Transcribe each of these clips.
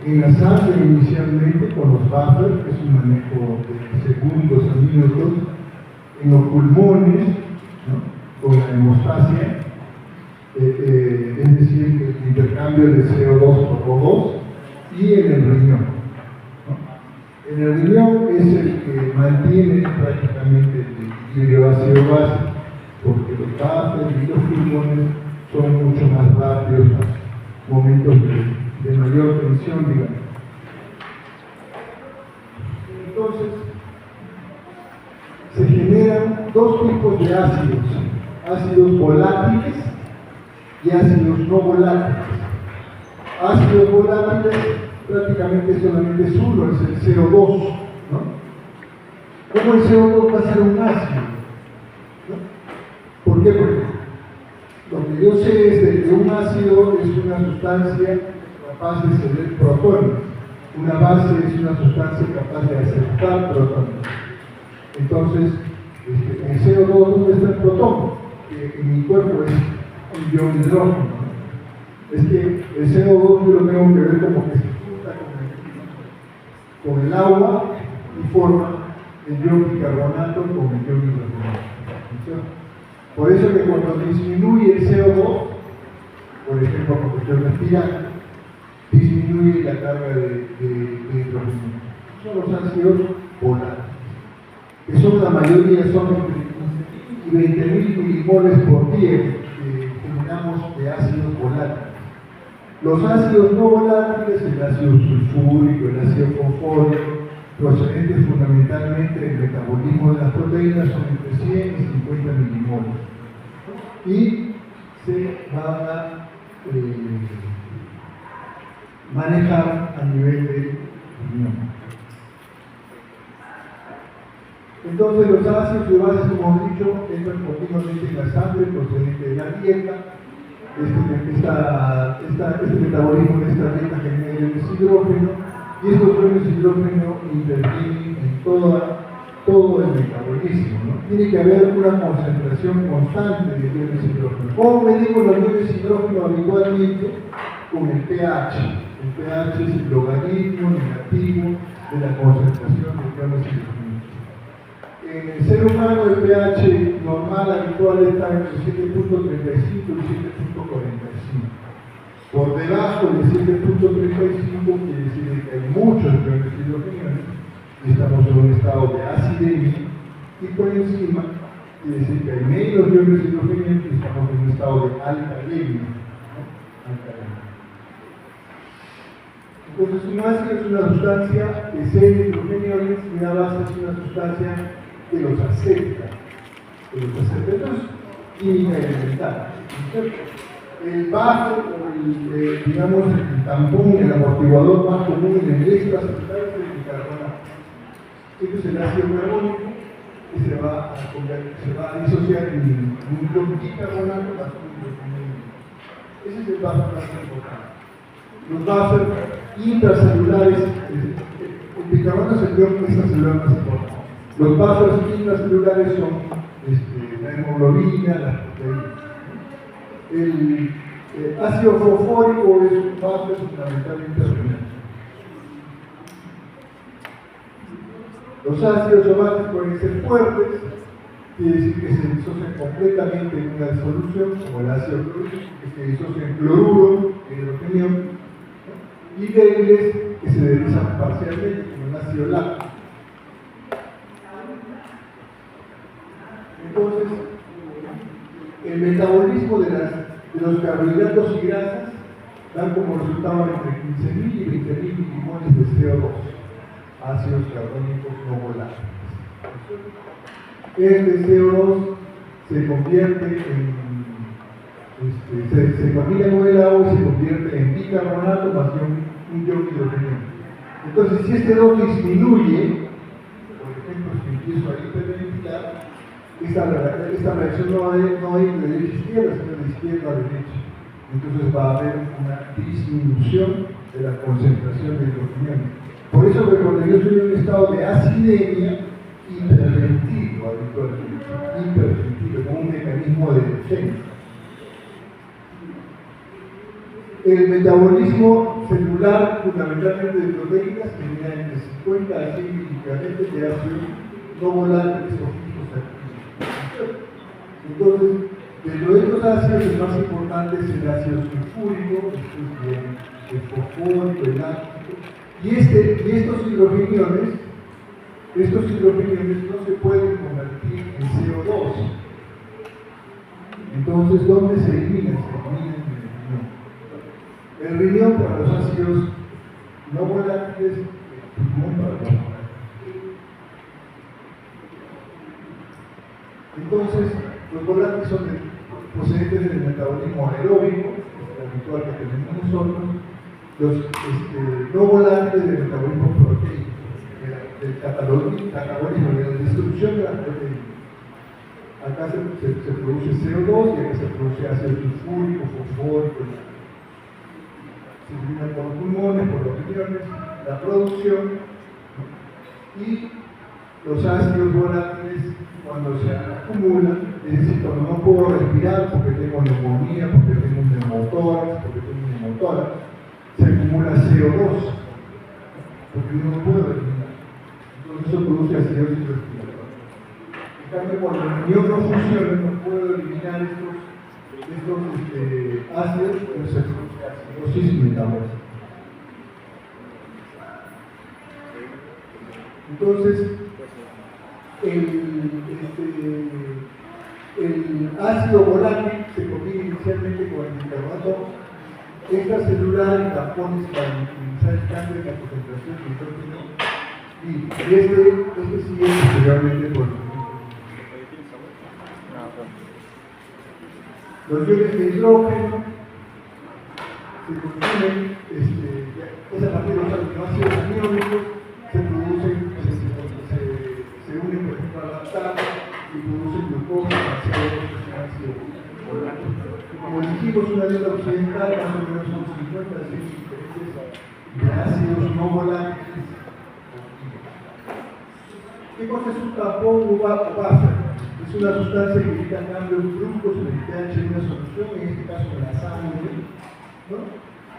en la sangre inicialmente con los buffers, que es un manejo de segundos a minutos, en los pulmones, ¿no?, con la hemostasia, es decir, el intercambio de CO2 por O2, y en el riñón, ¿no? En el riñón es el que mantiene prácticamente el equilibrio ácido-base, porque los buffers y los pulmones son mucho más rápidos, más momentos de mayor tensión, digamos. Entonces, se generan dos tipos de ácidos: ácidos volátiles y ácidos no volátiles. Ácidos volátiles prácticamente solamente es uno, es el CO2, ¿no? ¿Cómo el CO2 va a ser un ácido? ¿No? ¿Por qué? Porque lo que yo sé es de que un ácido es una sustancia capaz de ceder protones, una base es una sustancia capaz de aceptar protones. Entonces, en CO2, ¿dónde está el protón? Que en mi cuerpo es un ion hidrógeno. Es que el CO2 yo lo tengo que ver como que se junta con el agua y forma el ion bicarbonato con el ion hidrógeno. Por eso que cuando disminuye el CO2, por ejemplo, porque estoy respirando, disminuye la carga de hidrógeno. Son los ácidos volátiles, que son la mayoría, son entre 15.000 y 20.000 milimoles por día que generamos de ácidos volátiles. Los ácidos no volátiles, el ácido sulfúrico, el ácido fosfórico, procedentes fundamentalmente del metabolismo de las proteínas, son entre 100 y 50 milimoles. Y se van a manejar a nivel de riñón. Entonces los ácidos y bases, como hemos dicho, entran continuamente en la sangre procedente de la dieta. Este metabolismo de esta dieta genera iones de hidrógeno, y estos iones de hidrógeno intervienen en todo el metabolismo, ¿no? Tiene que haber una concentración constante de iones de hidrógeno. ¿Cómo medimos los iones de hidrógeno habitualmente? Con el pH. El pH es el logaritmo negativo de la concentración de iones de hidrógeno. En el ser humano el pH normal habitual está entre 7.35 y 7.45. Por debajo de 7.35 quiere decir que hay muchos iones de hidrógeno y estamos en un estado de acidemia, y por encima quiere decir que hay menos iones de hidrógeno y estamos en un estado de alcalemia. Entonces un ácido es una sustancia que se hidrogenones y una base es una sustancia que los acepta. Esto es química elemental. El buffer, digamos, el tampón, el amortiguador más común en el extracelular es el bicarbonato. Este es el ácido carbónico que se va a disociar en un bicarbonato más un hidrogenio. Ese es el buffer más importante. Los buffers intracelulares, el bicarbonato es el ion extracelular más importante. Los buffers intracelulares son la hemoglobina, las proteínas. El ácido fosfórico es un buffer fundamentalmente renal. Los ácidos o bases pueden ser fuertes, quiere decir que se disocian completamente en una disolución, como el ácido clorhídrico, que se disocia en cloruro, en hidrogenio, ¿no? Y débiles, que se deslizan parcialmente, como el ácido láctico. Entonces, el metabolismo de los carbohidratos y grasas dan como resultado entre 15.000 y 20.000 milimoles de CO2, ácidos carbónicos no volátiles. Este CO2 se convierte se combina con el agua y se convierte en bicarbonato más un ion hidrogenio. Entonces, si este 2 disminuye, por ejemplo, si empiezo a hiperventilar, esta reacción no hay de derecha a izquierda, sino de izquierda a derecha. Entonces va a haber una disminución de la concentración de hidrogenio. Por eso que cuando yo estoy en un estado de acidemia, hiperventilo habitualmente, hiperventilo como un mecanismo de defensa. El metabolismo celular, fundamentalmente de proteínas, tenía entre 50 a 100 miligramos de ácidos no volátiles o fijos. Entonces, dentro de estos ácidos, el más importante es el ácido sulfúrico, el fosfórico, el láctico, y estos hidrogeniones no se pueden convertir en CO2. Entonces, ¿dónde se eliminan? Se eliminan en el riñón. El riñón para los ácidos no volátiles, el pulmón para los volátiles. Entonces, los volátiles son procedentes del metabolismo aeróbico, el habitual que tenemos nosotros, los no volátiles del metabolismo proteico, del catabolismo, de la destrucción de las proteínas. Acá se produce CO2 y acá se produce ácido sulfúrico, fosfórico, se elimina por los pulmones, por los riñones, la producción, y los ácidos volátiles cuando se acumulan, es decir, cuando no puedo respirar porque tengo neumonía, porque tengo un neumotórax, porque tengo un neumotórax, se acumula CO2, porque uno no puede respirar. Entonces eso produce acidosis respiratoria. En cambio, cuando el riñón no funciona, no puedo eliminar estos ácidos, pues se produce acidosis metabólica. Entonces, el ácido volátil se combina inicialmente con el bicarbonato extracelular en tampones para minimizar el cambio de la concentración de hidrógeno, y este sigue posteriormente por los iones de hidrógeno se consumen, es a partir de los aminoácidos aniónicos, se producen, se unen por ejemplo a la lactato y producen glucosa, ácido volátil. Como dijimos, una dieta occidental más o menos son 50 a 100 diferentes de ácidos no volátiles. ¿Qué cosa es un tampón o buffer? Es una sustancia que evita cambios bruscos en el pH de una solución, en este caso en la sangre, ¿no?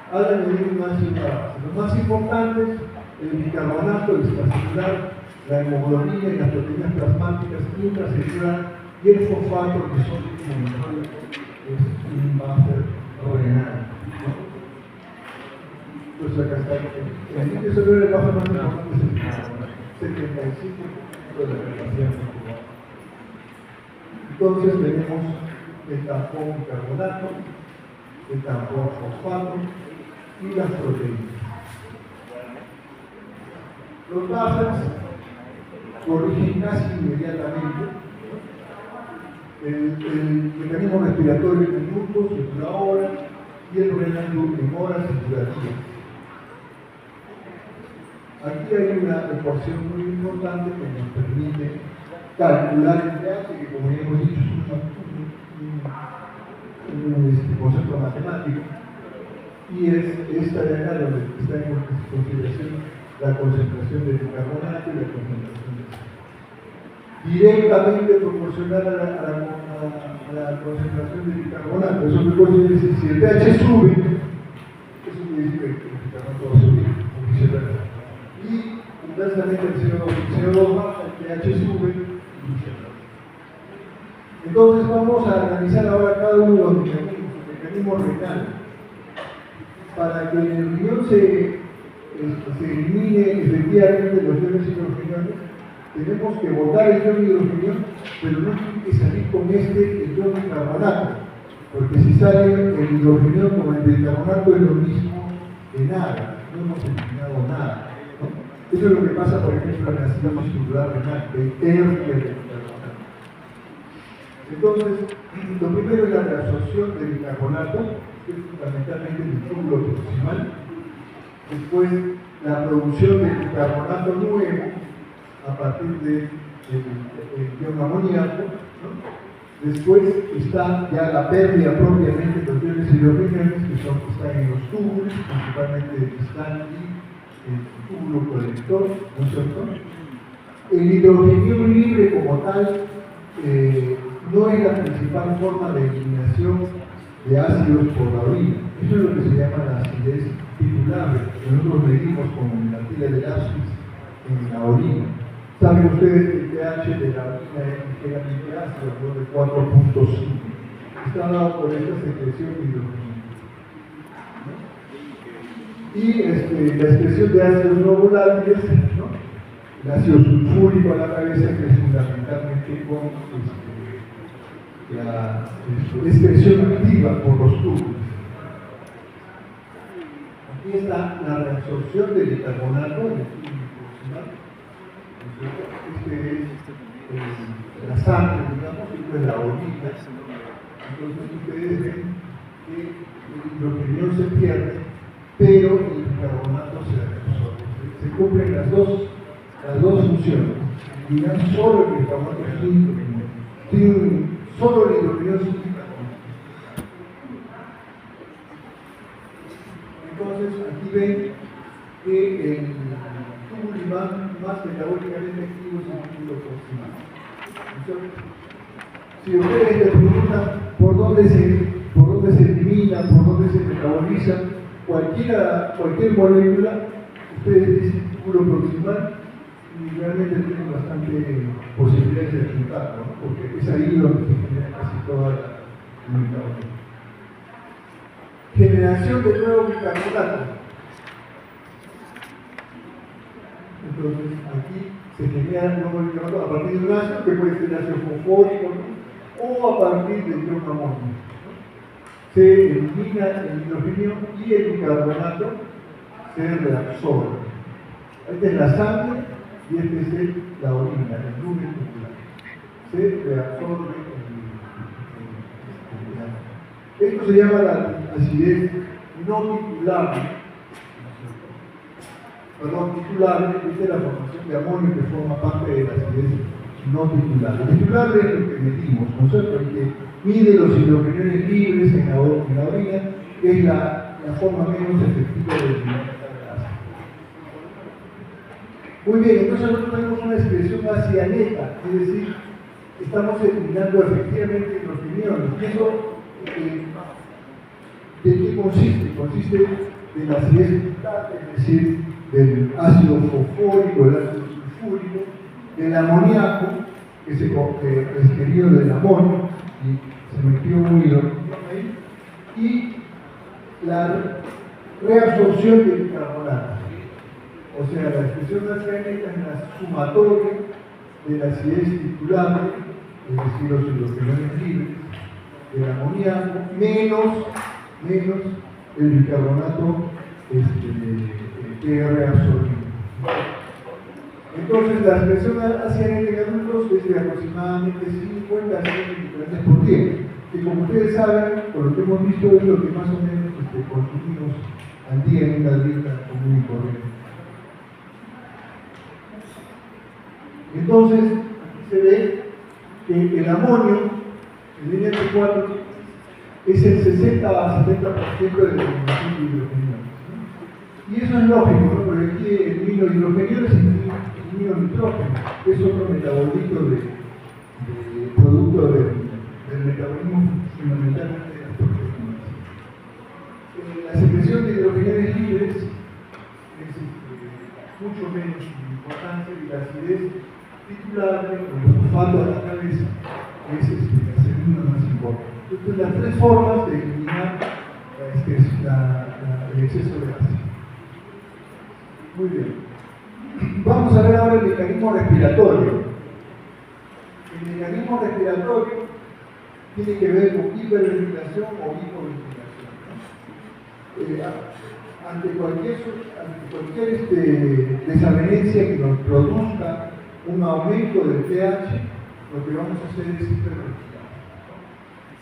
Al añadir un ácido base. Los más importantes, el bicarbonato extracelular, la hemoglobina y las proteínas plasmáticas intracelular y el fosfato, que son un buffer renal. Entonces acá está el líquido celular, el buffer más importante es el bicarbonato, 75% de la capacidad. Entonces tenemos el tampón bicarbonato, el tampón fosfato y las proteínas. Los buffers corrigen casi inmediatamente el mecanismo respiratorio en minutos, en una hora, y el renal en horas y días. Aquí hay una ecuación muy importante que nos permite calcular el pH, que como ya hemos dicho es un concepto matemático, y es esta de acá donde está en consideración la concentración de bicarbonato y la concentración de azúcar. Directamente proporcional a la concentración de bicarbonato. Eso me puede decir, si el pH sube, eso quiere decir que el bicarbonato va a subir, y inversamente el CO2 baja, el pH sube, y viceversa. Entonces vamos a analizar ahora cada uno de los mecanismos renales. Para que en el riñón se elimine efectivamente los iones hidrogenios, tenemos que botar el ion hidrogenio, pero no tiene que salir con el ion bicarbonato, porque si sale el hidrogenio con el bicarbonato es lo mismo que nada, no hemos eliminado nada, ¿no? Eso es lo que pasa, por ejemplo, en la acidosis celular renal, que pierde el bicarbonato. Entonces, lo primero es la reabsorción del bicarbonato, que es fundamentalmente el túbulo proximal. Después, la producción del bicarbonato nuevo a partir del ion amoníaco, ¿no? Después está ya la pérdida propiamente de los iones hidrogenios, que están en los túbulos, principalmente el distal y el túbulo colector, ¿no es cierto? El hidrogenio libre como tal no es la principal forma de eliminación de ácidos por la orina. Eso es lo que se llama la acidez titulable, que nosotros medimos con la tira de lápiz en la orina. Saben ustedes que el pH de la orina es ligeramente ácido, ¿no? De 4.5. Está dado por esta secreción de hidrógeno. Y la expresión de ácidos no volátiles, ¿no? El ácido sulfúrico a la cabeza, que es fundamentalmente con la excreción activa por los tubos. Aquí está la reabsorción del bicarbonato en el tubo proximal. Este es la sangre, digamos, y pues la orina. Entonces ustedes ven que el hidrogenio se pierde, pero el bicarbonato se reabsorbe. Se cumplen las dos funciones. Eliminar solo el bicarbonato sin solo el hidrogenio sin bicarbonato. Entonces aquí ven que el tubo más metabólicamente activo es el tubo proximal. Si ustedes les preguntan por dónde se elimina, por dónde se metaboliza cualquier molécula, ustedes dicen tubo proximal y realmente tienen bastante posibilidades de resultado, ¿no? Porque es ahí donde se genera casi toda la metabolización. Generación de nuevo bicarbonato. Entonces aquí se genera nuevo bicarbonato a partir de un ácido que puede ser ácido fosfórico, ¿no? O a partir del ion amonio. Se elimina el hidrogenio y el bicarbonato se reabsorbe. Esta es la sangre y este es la orina, el lumen tubular. Se reabsorbe esto se llama la acidez no titulable. Perdón, titulable, esta es la formación de amonio que forma parte de la acidez no titulable. Titulable es lo que medimos, ¿no es cierto? El que mide los hidrogeniones libres en la orina, que es la forma menos efectiva de eliminar esta grasa. Muy bien, entonces nosotros tenemos una expresión ácida neta, es decir, estamos eliminando efectivamente los hidrogeniones. Y eso, ¿de qué consiste? Consiste de la acidez titulable, es decir, del ácido fosfórico, del ácido sulfúrico, del amoníaco, que se exterior del amonio y se metió un hidrógeno ahí, y la reabsorción del bicarbonato. O sea, la expresión acidaneta es la sumatoria de la acidez titulable, es decir, los hidrogeniones libres, del amoníaco, menos el bicarbonato que reabsorbido. Entonces, la expresión acidaneta en adultos es de aproximadamente 50 a 100 microgramos por día, que como ustedes saben, por lo que hemos visto, es lo que más o menos consumimos al día en una dieta común y corriente. Entonces, aquí se ve que el amonio, el NH4, es el 60 a 70% de la eliminación de hidrogeniones. Y eso es lógico, ¿no? Porque aquí elimino hidrogeniones y elimino nitrógeno, que es otro metabolito de producto del metabolismo fundamentalmente de las proteínas. La secreción de hidrogeniones libres es mucho menos importante y la acidez titulable, con los fosfatos a la cabeza, es la segunda más importante. Entonces, las tres formas de eliminar el exceso de ácido. Muy bien. Vamos a ver ahora el mecanismo respiratorio. El mecanismo respiratorio tiene que ver con hiperventilación o hipoventilación. Ante cualquier desavenencia que nos produzca un aumento del pH, lo que vamos a hacer es hiperventilar.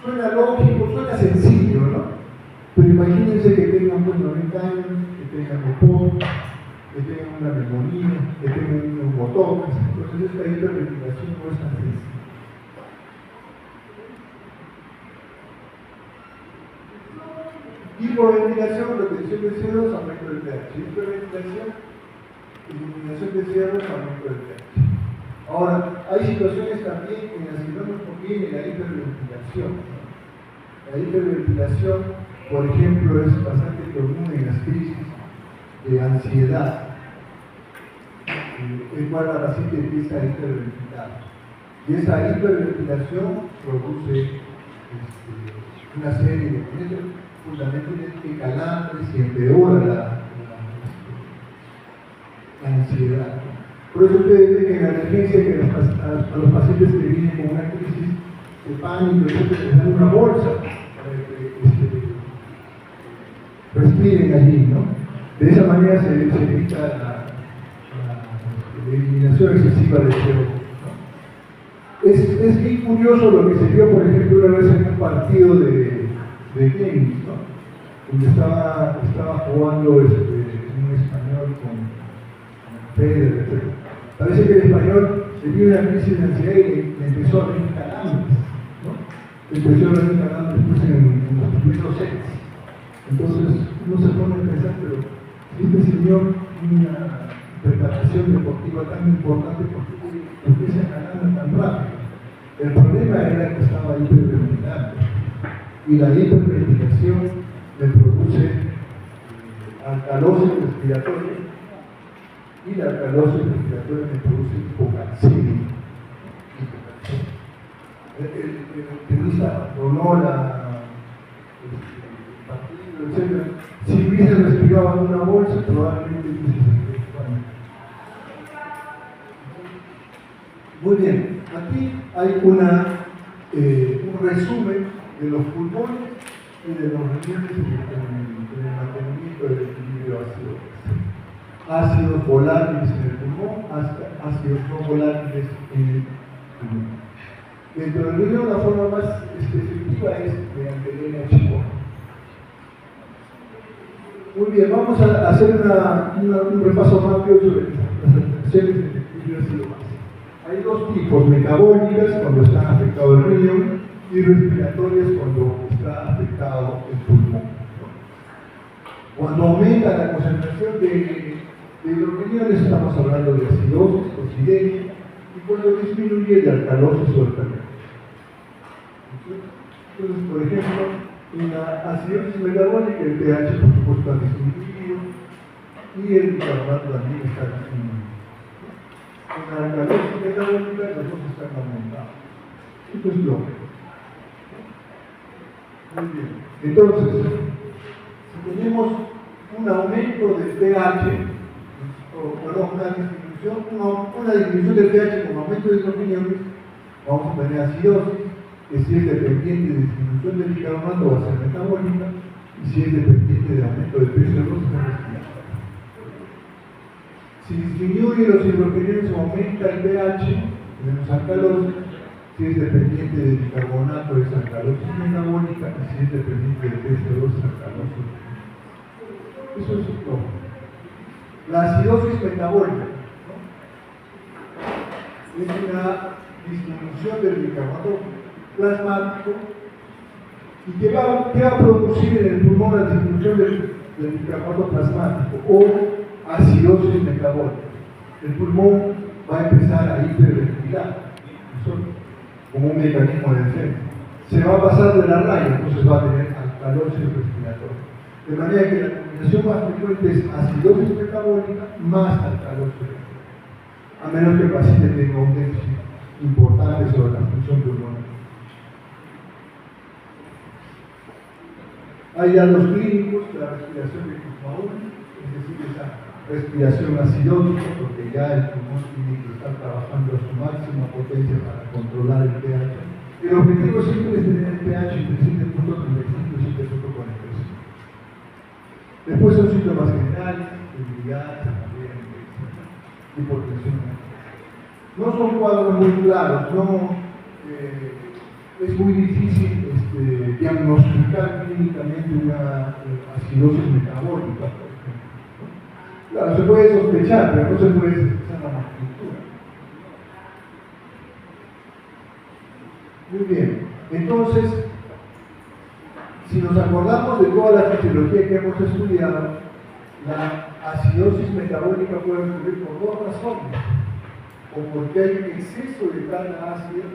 Suena lógico, suena sencillo, ¿no? Pero imagínense que tengan 90 años, que tengan EPOC, que tengan una neumonía, que tengan un neumotórax. Entonces esta hiperventilación no es tan sencilla. Hipoventilación, retención de CO2, aumento del pH. Hiperventilación, eliminación de CO2, aumento del pH. Ahora, hay situaciones también en las que no nos conviene la hiperventilación. La hiperventilación por ejemplo, es bastante común en las crisis de ansiedad, el cual la paciente empieza a hiperventilar. Y esa hiperventilación produce una serie de efectos, fundamentalmente calambres, y empeora la ansiedad. Por eso ustedes ven que en la emergencia que a los pacientes que vienen con una crisis de pánico, les dan una bolsa para que respiren allí, ¿no? De esa manera se evita la eliminación excesiva del CO2. Es bien curioso lo que se vio, por ejemplo, una vez en un partido de tenis, ¿no? Donde estaba jugando un español con Federer, etc. Parece que el español le dio una crisis de ansiedad y le empezó a venir calambres, ¿no? Empezó a venir calambres después en los primeros sets. Entonces uno se pone a pensar, pero este señor tiene una preparación deportiva tan importante, ¿por qué se acalambra tan rápido? El problema era que estaba hiperventilando, y la hiperventilación le produce alcalosis respiratoria, y la alcalosis respiratoria le produce hipocalcemia. El tenista abandonó el partido, etc. Si hubiese respirado en una bolsa, probablemente hubiese salido España. Muy bien, aquí hay un resumen de los pulmones y de los riñones en el mantenimiento del equilibrio ácido. Ácidos volátiles en el pulmón, ácidos no volátiles en el pulmón. Dentro del riñón, la forma más efectiva es mediante el NH4. Muy bien, vamos a hacer un repaso rápido sobre las afecciones del equilibrio ácido-base. Hay dos tipos: metabólicas, cuando está afectado el riñón, y respiratorias, cuando está afectado el pulmón. Cuando aumenta la concentración de los riñones, estamos hablando de acidosis, oxidemia, y cuando disminuye de alcalosis o alcalosis. Entonces, por ejemplo, en la acidosis metabólica, el pH, por supuesto, está disminuido, y el bicarbonato también está disminuido. En la alcalosis metabólica, los dos están aumentados. Esto es lógico. Muy bien. Entonces, si tenemos un aumento del pH, una disminución del pH con aumento de los riñones, vamos a tener acidosis, que si es dependiente de disminución del bicarbonato va a ser metabólica, y si es dependiente de aumento del pH, va a ser respiratoria. Si disminuye los hidrogenados o aumenta el pH, tenemos alcalosis. Si es dependiente del bicarbonato, es alcalosis metabólica, y si es dependiente del pH2, es alcalosis. Eso es todo. La acidosis metabólica, ¿no? Es una disminución del bicarbonato plasmático, y ¿qué va a producir en el pulmón la disminución del bicarbonato plasmático o acidosis metabólica? El pulmón va a empezar a hiperventilar, como un mecanismo de defensa. Se va a pasar de la raya, entonces va a tener alcalosis respiratoria. De manera que la combinación más frecuente es acidosis metabólica más alcalosis respiratoria, a menos que el paciente tenga un déficit importante sobre la función pulmonar. Hay datos clínicos de la respiración de tipo 1, es decir, esa respiración acidótica, porque ya el pulmón tiene que estar trabajando a su máxima potencia para controlar el pH. El objetivo siempre es tener el pH entre 7.35 y 7.45. Después son síntomas generales, debilidad, hipotensión. No son cuadros muy claros, es muy difícil diagnosticar clínicamente una acidosis metabólica, por ejemplo. Claro, se puede sospechar, pero no se puede sospechar la magnitud. Muy bien, entonces, si nos acordamos de toda la fisiología que hemos estudiado, la acidosis metabólica puede ocurrir por dos razones: o porque hay un exceso de carga ácida,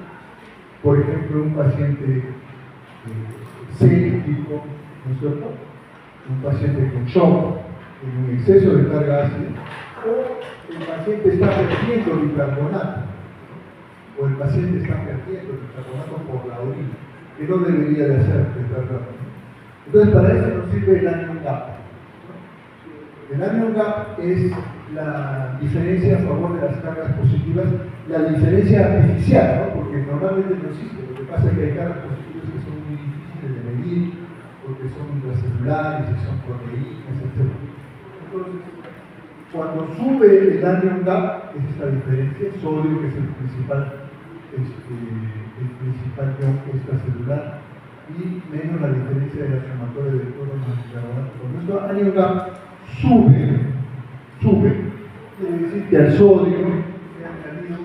por ejemplo, un paciente célico ¿no es cierto? Un paciente con shock, en un exceso de carga ácida, o el paciente está perdiendo bicarbonato, o el paciente está perdiendo bicarbonato por la orina, que no debería de hacer, entonces para eso nos sirve el anion gap. El anion gap es la diferencia a favor de las cargas positivas, la diferencia artificial, ¿no? Porque normalmente no existe. Lo que pasa es que hay cargas positivas que son muy difíciles de medir, porque son intracelulares, y son proteínas, etc. Entonces, cuando sube el anion gap, es esta diferencia, sodio, que es el principal ion extracelular, y menos la diferencia de la sumatoria de todos los bicarbonatos. Cuando nuestro anion gap sube, quiere decir que al sodio se ha añadido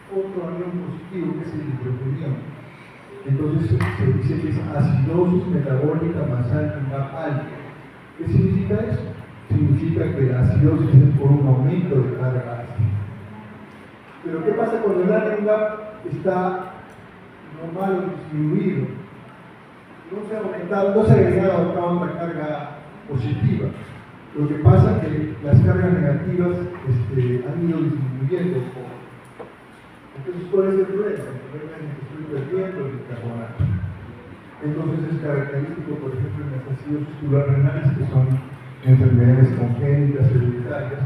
otro anión positivo, que es el hidrogenión. Entonces se dice que es acidosis metabólica más anion gap alto. ¿Qué significa eso? Significa que la acidosis es por un aumento de carga ácida. Pero ¿qué pasa cuando el anion gap está normal o disminuido? No se ha aumentado, no se ha agregado acá otra carga positiva. Lo que pasa es que las cargas negativas han ido disminuyendo. Entonces, ¿cuál es el problema? El problema es que estoy perdiendo el bicarbonato. Entonces es característico, por ejemplo, en las acidosis tubular-renales, que son enfermedades congénitas, hereditarias.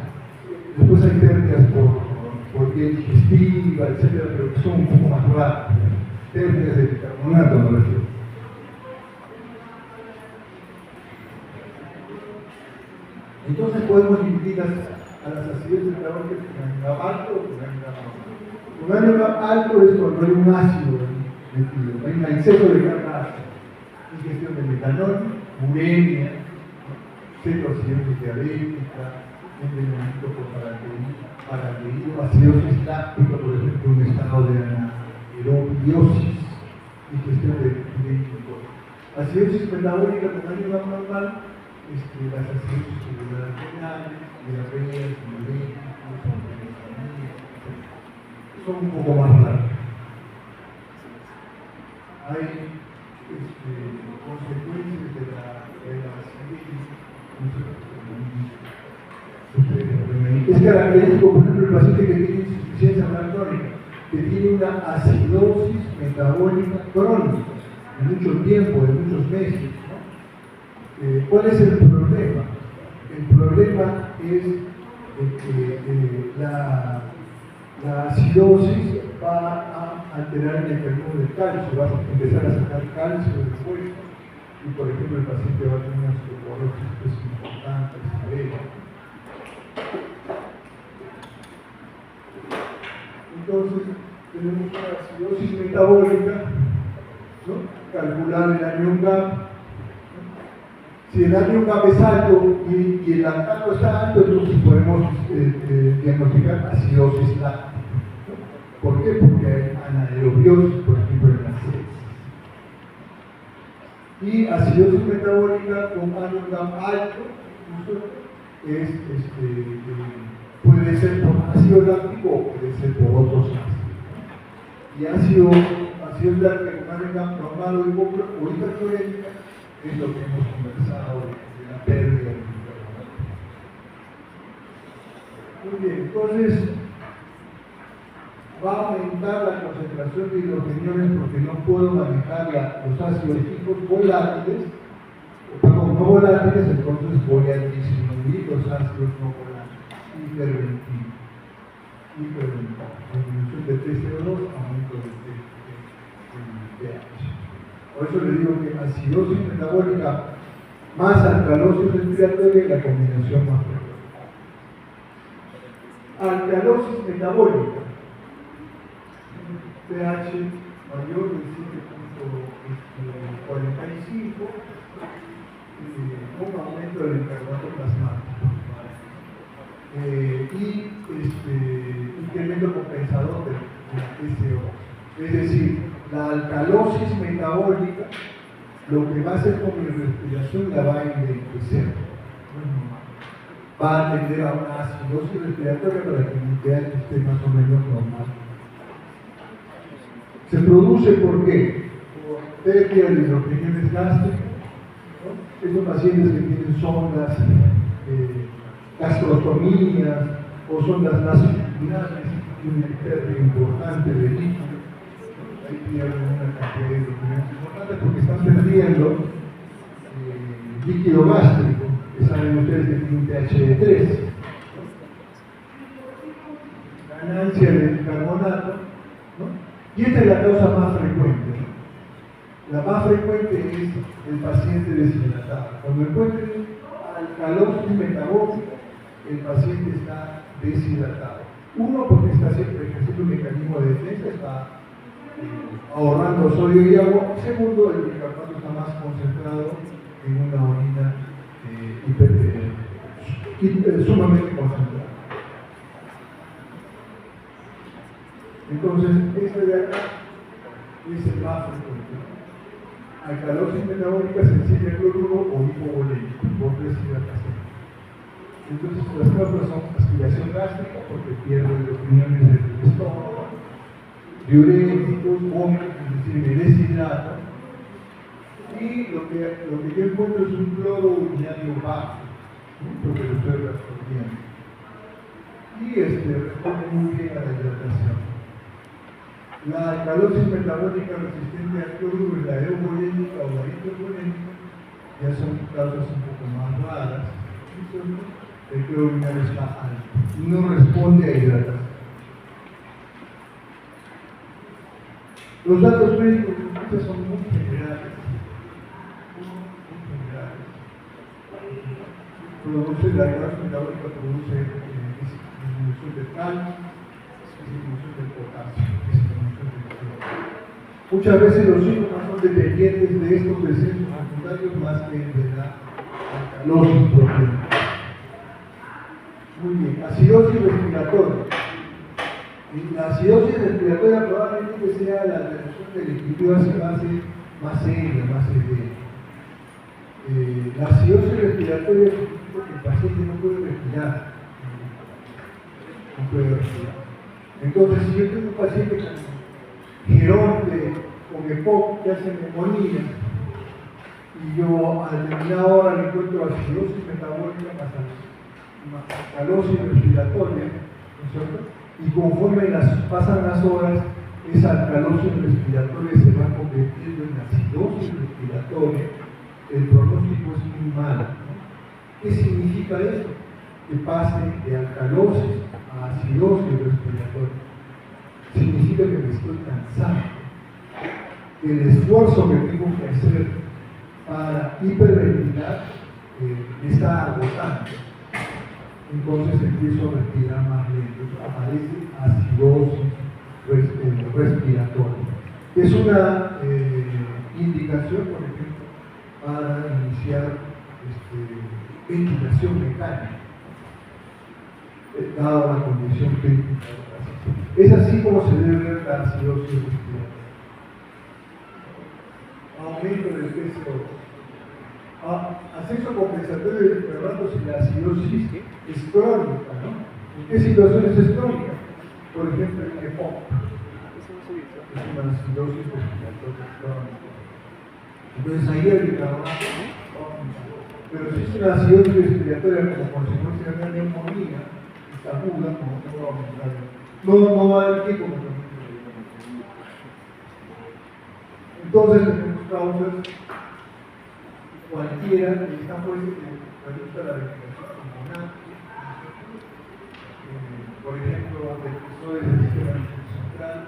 Después hay pérdidas por vía digestiva, etcétera, pero que son un poco más raras. Pérdidas de bicarbonato, no refiero. Entonces podemos dividir a las acidosis metabólicas con anion gap alto o con anion gap bajo. Un anion gap alto es cuando hay un ácido metido, hay un exceso de carga ácida, ingestión de metanol, uremia, cetoacidosis diabética, envenenamiento por paradeído, acidosis láctica, por ejemplo, un estado de anaerobiosis, ingestión de glucógeno. Acidosis metabólica con anion gap normal, las acidosis tubulares renales, diarreas, diuréticos, son un poco más raras. Hay consecuencias de la acidosis. Es característico, por ejemplo, el paciente que tiene insuficiencia renal crónica, que tiene una acidosis metabólica crónica, de mucho tiempo, de muchos meses. ¿Cuál es el problema? El problema es que la acidosis va a alterar el mecanismo del calcio, va a empezar a sacar calcio del hueso, y por ejemplo el paciente va a tener una osteoporosis que es importante, severa. Entonces tenemos una acidosis metabólica, ¿no? Calcular el anion gap. Si el anion gap es alto y el lactato está alto, entonces podemos diagnosticar acidosis láctica. ¿Por qué? Porque hay anaerobiosis, por ejemplo, en las heces. Y acidosis metabólica con anion gap alto puede ser por ácido láctico o puede ser por otros ácidos. Y ácido láctico con anion gap normal o hiperclorémica es lo que hemos conversado de la pérdida de bicarbonato. Muy bien, entonces va a aumentar la concentración de hidrogeniones porque no puedo manejar los ácidos fijos volátiles, no volátiles, entonces voy a disminuir los ácidos no volátiles, hiperventil, disminución de TCO2, aumento de pH. Por eso le digo que acidosis metabólica más alcalosis respiratoria es la combinación más frecuente. Alcalosis metabólica, pH mayor de 7.45, un aumento del bicarbonato plasmático. Incremento compensador de la TCO. Es decir, la alcalosis metabólica lo que va a hacer con mi respiración la va a enlentecer. Va a tender a una acidosis respiratoria para que mi pH esté más o menos normal. Se produce ¿por qué? Por pérdida de hidrogeniones gástricos, ¿no? Estos pacientes que tienen sondas, gastrostomías o sondas nasointestinales, tienen una pérdida importante de líquido. Ahí pierden una cantidad de documentos importantes porque están perdiendo líquido gástrico, que saben ustedes que tiene un pH de 3. Ganancia de bicarbonato, ¿no? Y esta es la causa más frecuente, ¿no? La más frecuente es el paciente deshidratado. Cuando encuentren alcalosis metabólica, el paciente está deshidratado. Uno, porque está siempre ejerciendo un mecanismo de defensa, está ahorrando sodio y agua. Segundo, el bicarbonato está más concentrado en una orina sumamente concentrada. Entonces, este de acá es el más frecuente. Alcalosis metabólica sensible al cloruro o hipovolémica por deshidratación. Entonces, las causas son aspiración gástrica porque pierde los riñones del estómago, diuréticos, vómitos, es decir, me deshidrato. Y lo que yo encuentro es un cloro urinario bajo, ¿no? Porque lo estoy absorbiendo. Y responde muy bien a la hidratación. La alcalosis metabólica resistente al cloruro y la euvolémica o la hipovolémica ya son causas un poco más raras. El cloro urinario está alto y no responde a hidratación. Los datos médicos son muy generales. Produce la alcalosis metabólica, produce disminución del calcio, disminución del potasio, disminución del cloro. Muchas veces los síntomas son dependientes de estos descensos secundarios más que de la alcalosis propiamente. Muy bien, acidosis respiratoria. Y la acidosis respiratoria probablemente sea la reducción del líquido hacia base más seria, más severa. La acidosis respiratoria significa que el paciente no puede respirar. No puede respirar. Entonces, si yo tengo un paciente con geronte, con EPOC, que hace neumonía, y yo a determinada hora le encuentro acidosis metabólica más alcalosis respiratoria, ¿no es cierto? Y conforme pasan las horas, esa alcalosis respiratoria se va convirtiendo en acidosis respiratoria, el pronóstico es muy malo, ¿no? ¿Qué significa esto? Que pase de alcalosis a acidosis respiratoria. Significa que me estoy cansando, que el esfuerzo que tengo que hacer para hiperventilar me está agotando. Entonces empiezo a respirar más lento. Aparece acidosis respiratoria. Es una indicación, por ejemplo, para iniciar ventilación mecánica, dada la condición crítica. Es así como se debe ver la acidosis respiratoria. Aumento del PCO2. Acceso compensatorio de bicarbonatos y la acidosis es crónica, ¿no? ¿En qué situaciones es crónica? Por ejemplo, el EPOC. Es una acidosis respiratoria crónica. Entonces ahí el bicarbonato, pero si es una acidosis respiratoria como consecuencia de una neumonía, está aguda, como no va a aumentar. No va a haber tiempo como entonces tenemos causas cualquiera que está fuerte que reduzca la ventilación pulmonar, por ejemplo, depresores del sistema nervioso central,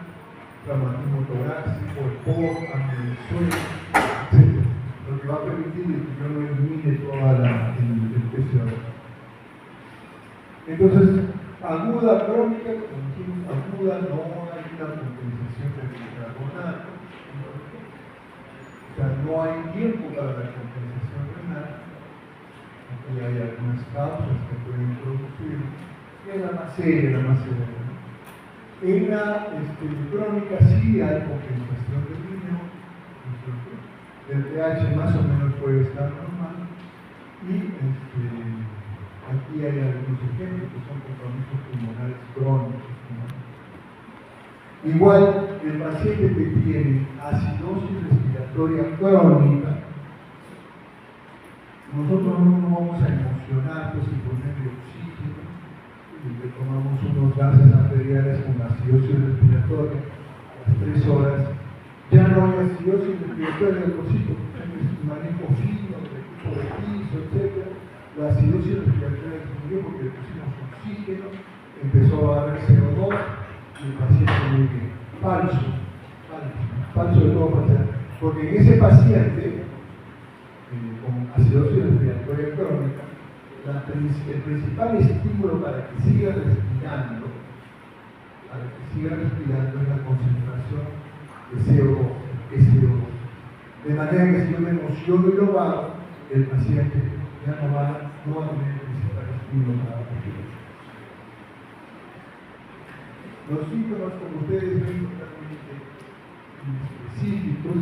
traumatismo torácico, EPOC, apnea del sueño, etc. Lo que va a permitir es que yo no elimine toda el PCO2. Entonces, aguda, crónica, como dijimos, aguda, no hay una compensación del bicarbonato. O sea, no hay tiempo para la compensación renal. Aquí hay algunas causas que pueden producir. Y es la más seria, ¿no? En la crónica sí hay compensación del riñón. El pH más o menos puede estar normal. Y aquí hay algunos ejemplos que son compromisos pulmonares crónicos, ¿no? Igual, el paciente que tiene acidosis respiratoria crónica nosotros no nos vamos a emocionar pues, y ponerle oxígeno y le tomamos unos gases arteriales con acidosis respiratoria a las 3 horas. Ya no hay acidosis respiratoria del cosito, es un manejo fino, de equipo de piso, etc. La acidosis respiratoria disminuyó porque le pusimos oxígeno, empezó a haber CO2 y el paciente muy bien. Falso de todo paciente. Porque en ese paciente con acidosis respiratoria crónica, el principal estímulo para que siga respirando, es la concentración de CO2. De manera que si yo me emociono y lo hago, el paciente ya no va a tener el principal estímulo para respirar. Los síntomas, como ustedes ven, totalmente específicos.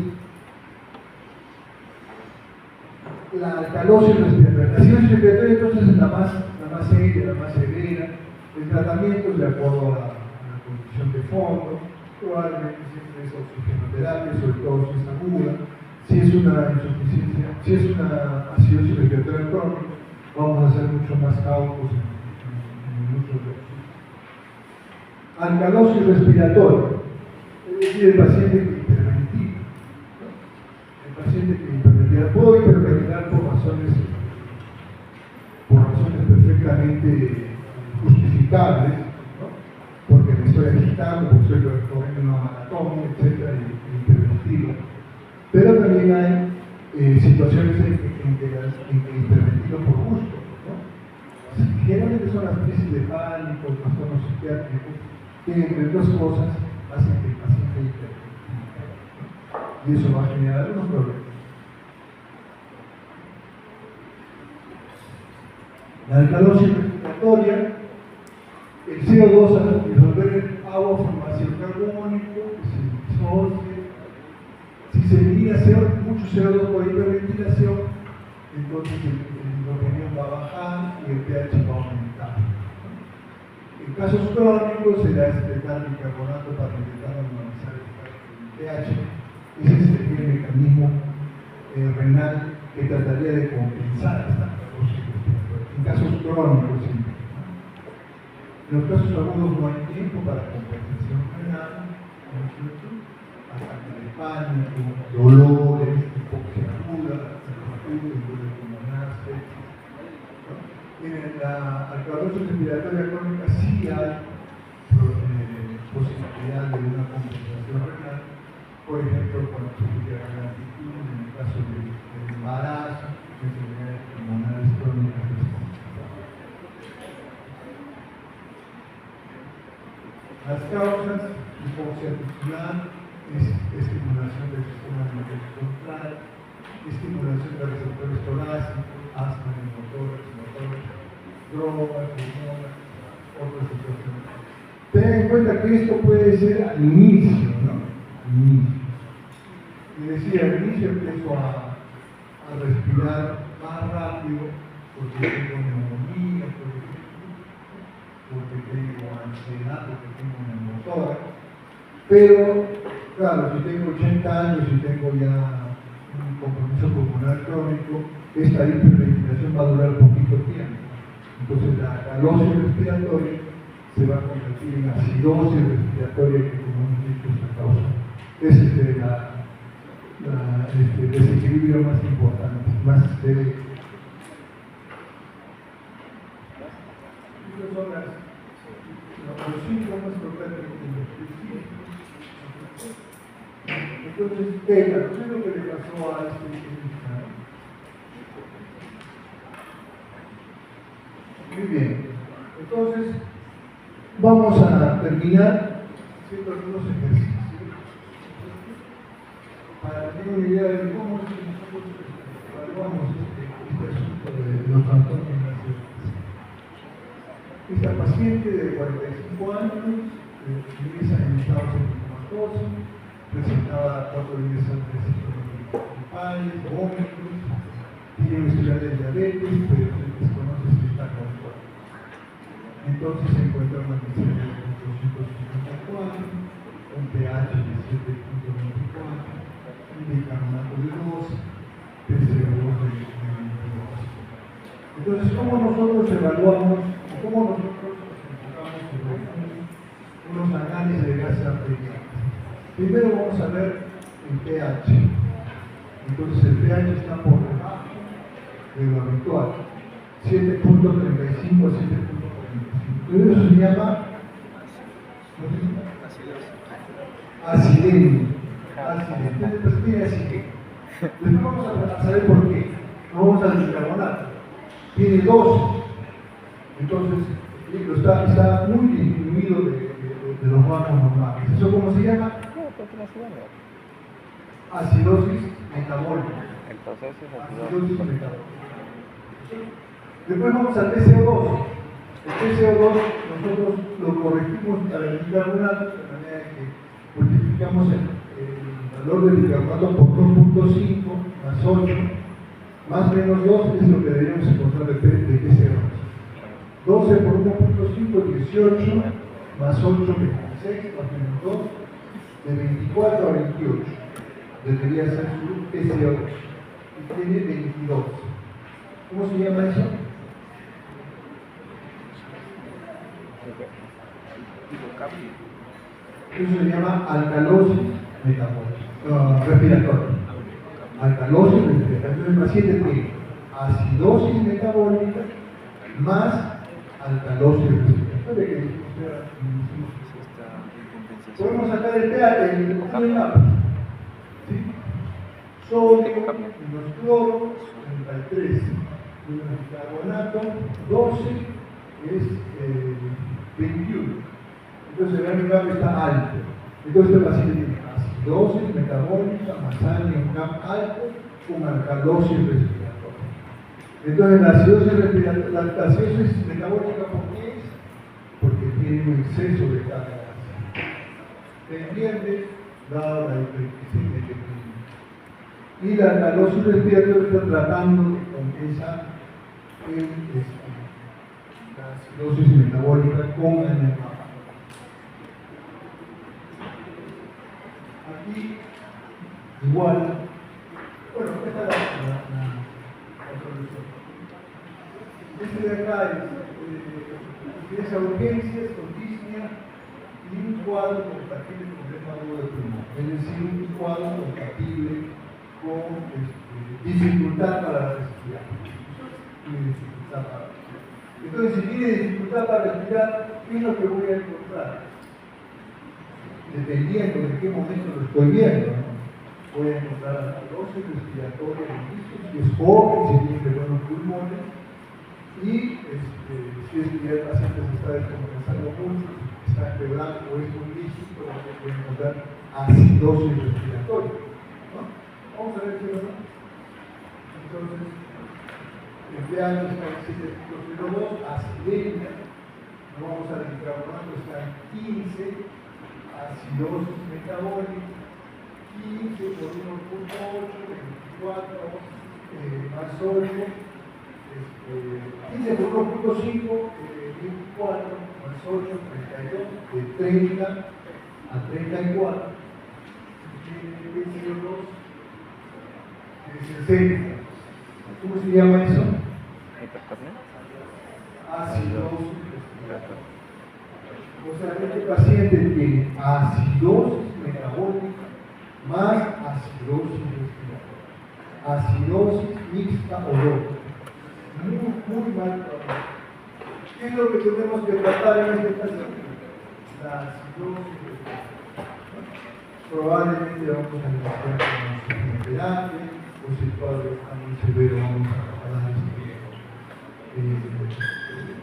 La alcalosis respiratoria. La acidosis respiratoria entonces es la más seria, la más severa. El tratamiento es de acuerdo a la condición de fondo, probablemente siempre es oxigenoterapia, sobre todo si es aguda. Si es una insuficiencia, si es una acidosis respiratoria crónica, vamos a ser mucho más cautos en el uso de oxígeno. Alcalosis respiratoria, es decir, el paciente que hiperventila. El paciente que hiperventila, puedo hiperventilar por razones perfectamente justificables, ¿no? Porque me estoy agitando, porque estoy corriendo una maratón, etc., y hiperventilo. Pero también hay situaciones en que hiperventilo por gusto, ¿no? Generalmente son las crisis de pánico, los trastornos psiquiátricos, que entre otras cosas hacen que el paciente hiperventile, ¿no? Y eso va a generar algunos problemas. La alcalosis respiratoria, el CO2 al disolver el agua forma ácido carbónico, que se disocia. Si se elimina mucho CO2 por hiperventilación, entonces el hidrogenio va a bajar y el pH va a aumentar. En casos crónicos será excretar bicarbonato para intentar normalizar el pH. Ese sería el mecanismo renal que trataría de compensar esta alcalosis respiratoria. En casos crónicos, sí. En los casos agudos no hay tiempo para compensación renal, ¿no es cierto? Ataque de pánico, dolores, hipoxia aguda, dolor pulmonar, ¿no? En la alcalosis respiratoria crónica sí hay posibilidad de una compensación renal, por ejemplo, cuando se llega a la altitud, en el caso del embarazo, enfermedades pulmonares crónicas. Las causas, hipoxia articular, estimulación del sistema nervioso central, estimulación de receptores torácicos, asma en motores, drogas, hormonas, otras situaciones. Ten en cuenta que esto puede ser al inicio, ¿no? Al inicio. Y decía, al inicio empiezo a respirar más rápido porque tengo neumonía, porque tengo ansiedad, porque tengo una motora. Pero, claro, si tengo 80 años y tengo ya un compromiso pulmonar crónico, esta hiperventilación va a durar poquito tiempo. Entonces la alcalosis respiratoria se va a convertir en acidosis respiratoria que, como hemos dicho, es la causa. Ese es el desequilibrio más importante, más severo. Estos son los síntomas totalmente específicos. Entonces, ¿qué es lo que le pasó a este cristiano? Muy bien. Entonces, vamos a terminar haciendo algunos ejercicios para tener una idea de cómo es que nosotros evaluamos este asunto de los trastornos nacionales. Esta paciente de 45 años ingresa en estado sintomatoso, presentaba 4 días antes de síntomas principales, vómitos, tiene un historial de diabetes, pero se desconoce si está controlado. Entonces se encuentra una glicemia de 254, un pH de 7.24, un bicarbonato de 2, PCO2 de 22. Entonces, ¿cómo nosotros evaluamos, cómo nosotros enfocamos sobre unos análisis de gases arteriales? Primero vamos a ver el pH. Entonces, el pH está por debajo de lo habitual, 7.35 a 7.45. Entonces, eso se llama acidemia. Entonces, tiene acidemia. Después vamos a saber por qué. No vamos al bicarbonato. Tiene 12. Entonces, está muy disminuido de los rangos normales. ¿Eso cómo se llama? Acidosis metabólica. Acidosis metabólica. Después vamos al PCO2. El PCO2 nosotros lo corregimos para el bicarbonato de manera que multiplicamos el valor del bicarbonato por 2.5 más 8 más menos 2 es lo que deberíamos encontrar de PCO2. 12 por 1.5, 18 más 8, 26 más menos 2 de 24 a 28 debería ser su PCO2 y tiene 22. ¿Cómo se llama eso? Eso se llama alcalosis metabólica, respiratoria. Alcalosis respiratoria. Entonces el paciente tiene acidosis metabólica más alcalosis respiratoria. Podemos sacar el pH, el ¿sí? Sodio menos cloro, 33. Bicarbonato, 12 es 21. Entonces el CAP está alto. Entonces el paciente tiene acidosis metabólica más CAP alto con alcalosis respiratoria. Entonces la acidosis metabólica, ¿por qué es? Porque tiene un exceso de carga pendiente dado la hipertensión. Y la alcalosis respiratoria está tratando de compensar la acidosis metabólica con NMA. Aquí, igual, bueno, esta es la solución. Este de acá es urgencias con disnea y un cuadro compatible con el agudo de pulmón, es decir, un cuadro compatible con dificultad para respirar. Entonces, si tiene dificultad para respirar, ¿qué es lo que voy a encontrar? Dependiendo de qué momento lo estoy viendo, ¿no? Voy a encontrar alcalosis respiratoria en inicio, si es joven, si tiene buenos pulmones, y si es que el paciente se está descompensando mucho, está empeorando o es muy lícito, voy a encontrar acidosis respiratoria, ¿no? Vamos a ver si no. Entonces, el pH está en 7.02, acidemia, no vamos a bicarbonato, está en 15, acidosis metabólica, 15 por 1.8, 24 más 8, 15 por 1.5, 24 más 8, 32, de 30 a 34, de 60. ¿Cómo se llama eso? Acidosis respiratoria. O sea, este paciente tiene acidosis metabólica más acidosis respiratoria. Acidosis mixta o doble. Muy mal tratado. ¿Qué es lo que tenemos que tratar en este paciente? La acidosis respiratoria. Probablemente vamos a necesitar una terapia, o si el cuadro está muy severo, vamos a tratar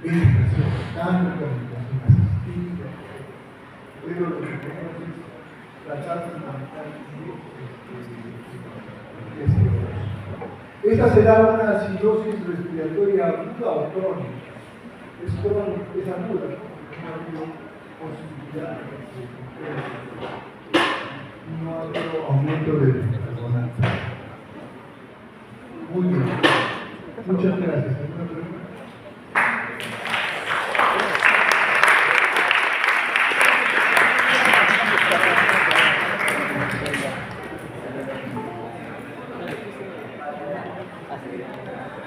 ventilación mecánica, ventilación asistida, pero lo que tenemos es tratar de manejar esta será una acidosis respiratoria aguda o crónica. Es crónica, es aguda, no hay posibilidad no hay aumento del bicarbonato. Muy bien. Muchas gracias.